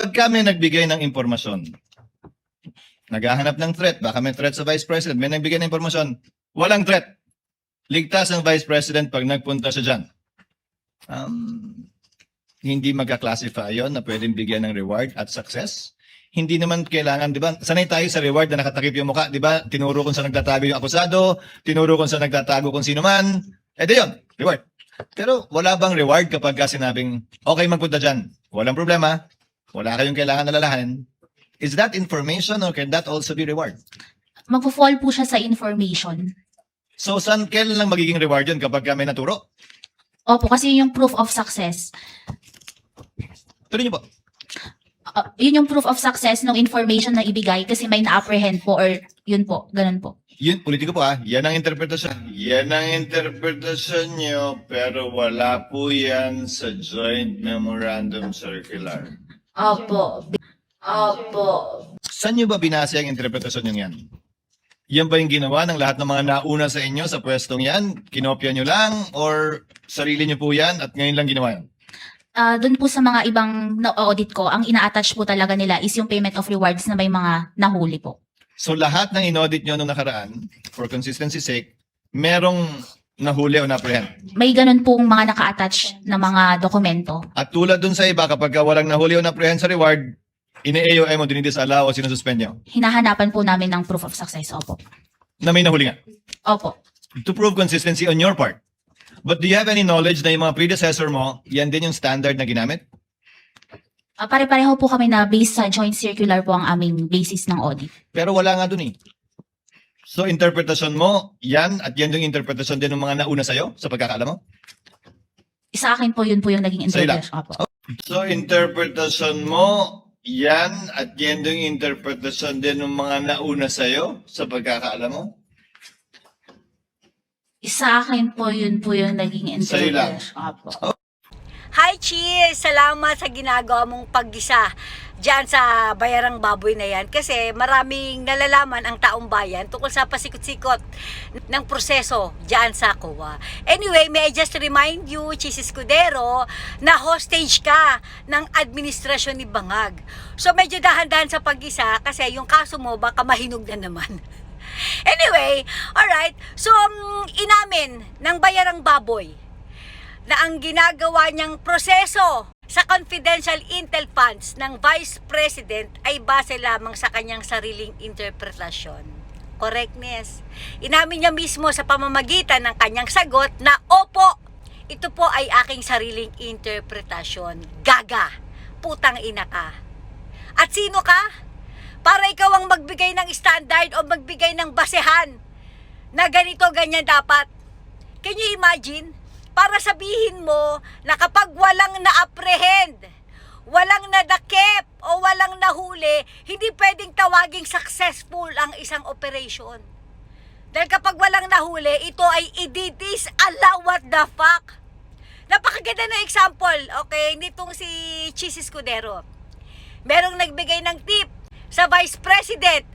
Pag kami nagbigay ng impormasyon, naghahanap ng threat, baka may threat sa Vice President, may nagbigay ng impormasyon, walang threat. Ligtas ang Vice President pag nagpunta siya dyan. Hindi magka-classify yon na pwedeng bigyan ng reward at success. Hindi naman kailangan, di ba? Sanay tayo sa reward na nakatakip yung mukha, di ba? Tinuro kung saan nagtatago yung akusado, tinuro kung saan nagtatago kung sino man. Di yun, reward. Pero wala bang reward kapag sinabing, okay, magpunta dyan, walang problema, wala kayong kailangan alalahanin. Is that information or can that also be reward? Magpo-fall po siya sa information. So, kailan lang magiging reward yun kapag may naturo? Opo, kasi yun yung proof of success. Tuloy niyo po. Yun yung proof of success ng information na ibigay kasi may na-apprehend po or yun po, ganun po. Yun, politiko po yan ang interpretasyon. Yan ang interpretasyon nyo, pero wala po yan sa Joint Memorandum Circular. Opo. Opo. Saan nyo ba binasa ang interpretasyon nyo yan? Yan ba yung ginawa ng lahat ng mga nauna sa inyo sa pwestong yan? Kinopya nyo lang or sarili nyo po yan at ngayon lang ginawa yan? Doon po sa mga ibang na-audit ko, ang ina-attach po talaga nila is yung payment of rewards na may mga nahuli po. So lahat ng in-audit nyo nung nakaraan, for consistency's sake, merong nahuli o na-apprehend. May ganun pong mga naka-attach na mga dokumento. At tulad dun sa iba, kapag walang nahuli o na-apprehend sa reward, ine-AOM mo, dinidisallow o sinususpend nyo. Hinahanapan po namin ng proof of success. Opo. Na may nahuli nga. Opo. To prove consistency on your part. But do you have any knowledge na yung mga predecessor mo, yan din yung standard na ginamit? Pare-pareho po kami na based sa joint circular po ang aming basis ng audit. Pero wala nga dun eh. So interpretasyon mo, yan at yan yung interpretasyon din ng mga nauna sa'yo sa pagkakaalam mo? Sa akin po yun po yung naging Sa'yo lang? interpretation. Opo. So interpretasyon mo, yan at yan yung interpretasyon din ng mga nauna sa'yo sa pagkakaalam mo? Sa akin po yun po yung naging Sa'yo lang? interpretation. Opo. Hi, Cheers! Salamat sa ginagawa mong paggisa dyan sa Bayarang Baboy na yan kasi maraming nalalaman ang taong bayan tungkol sa pasikot-sikot ng proseso dyan sa COA. Anyway, may I just remind you, Cheese Escudero, na hostage ka ng administrasyon ni Bangag. So medyo dahan-dahan sa paggisa kasi yung kaso mo baka mahinog na naman. Anyway, alright. So, inamin ng Bayarang Baboy na ang ginagawa niyang proseso sa confidential intel funds ng Vice President ay base lamang sa kanyang sariling interpretasyon. Correctness. Inamin niya mismo sa pamamagitan ng kanyang sagot na, opo, ito po ay aking sariling interpretasyon. Gaga. Putang ina ka. At sino ka? Para ikaw ang magbigay ng standard o magbigay ng basehan na ganito, ganyan dapat. Can you imagine? Para sabihin mo na kapag walang na-apprehend, walang nadakip o walang nahuli, hindi pwedeng tawaging successful ang isang operation. Dahil kapag walang nahuli, ito ay i-disallow. What the fuck? Napakaganda na example, okay, nitong si Cheese Escudero. Merong nagbigay ng tip sa Vice President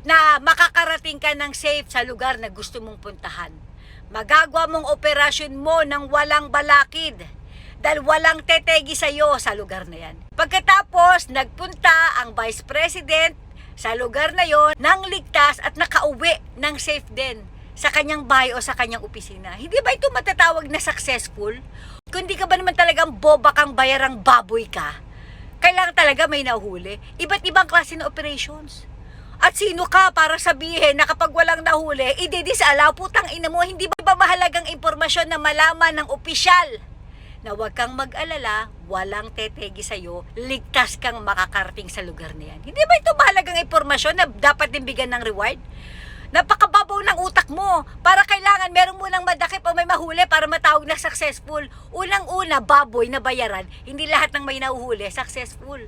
na makakarating ka ng safe sa lugar na gusto mong puntahan. Magagawa mong operasyon mo ng walang balakid dahil walang tetegi sa'yo sa lugar na yan. Pagkatapos, nagpunta ang Vice President sa lugar na yon ng ligtas at nakauwi ng safe din sa kanyang bahay o sa kanyang opisina. Hindi ba ito matatawag na successful? Kung di ka ba naman talagang boba kang Bayarang Baboy ka, kailangan talaga may nahuli. Iba't ibang klase ng operations. At sino ka para sabihin na kapag walang nahuli, i-disallow? Putang ina mo, hindi ba mahalagang impormasyon na malaman ng opisyal na huwag kang mag-alala, walang tetegi sa'yo, ligtas kang makakarating sa lugar na yan? Hindi ba ito mahalagang impormasyon na dapat din bigyan ng reward? Napakababaw ng utak mo para kailangan meron mo ng madakip o may mahuli para matawag na successful. Unang-una, baboy na bayaran, hindi lahat ng may nahuhuli successful.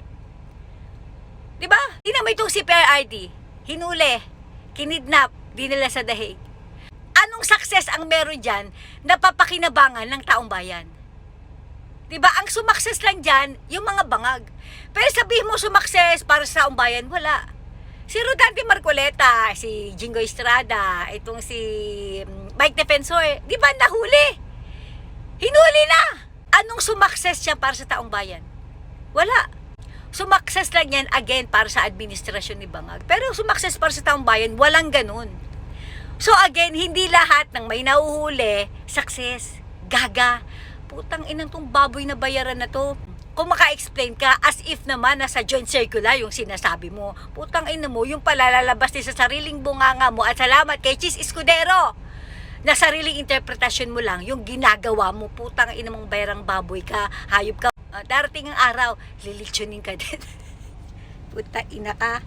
Diba? Tingnan mo itong si PRRD, hinuli, kinidnap, dinala sa dahig. Anong success ang meron dyan na papakinabangan ng taong bayan? Diba? Ang sumakses lang dyan, yung mga bangag. Pero sabihin mo sumakses para sa taong bayan, wala. Si Rodante Marcoleta, si Jingo Estrada, itong si Mike Defensor, di ba nahuli? Hinuli na! Anong sumakses siya para sa taong bayan? Wala. Sumakses lang yan, again, para sa administrasyon ni Bangag. Pero sumakses para sa taong bayan, walang ganun. So again, hindi lahat ng may nahuhuli, success, gaga. Putang inang tong baboy na bayaran na to. Kung maka-explain ka, as if naman nasa joint circular yung sinasabi mo. Putang ina mo, yung palalalabas din sa sariling bunganga mo. At salamat kay Chis Escudero na sariling interpretasyon mo lang yung ginagawa mo. Putang ina mong bayarang baboy ka, hayop ka. Darating ang araw, lilitsunin ka din. Puta ina ka.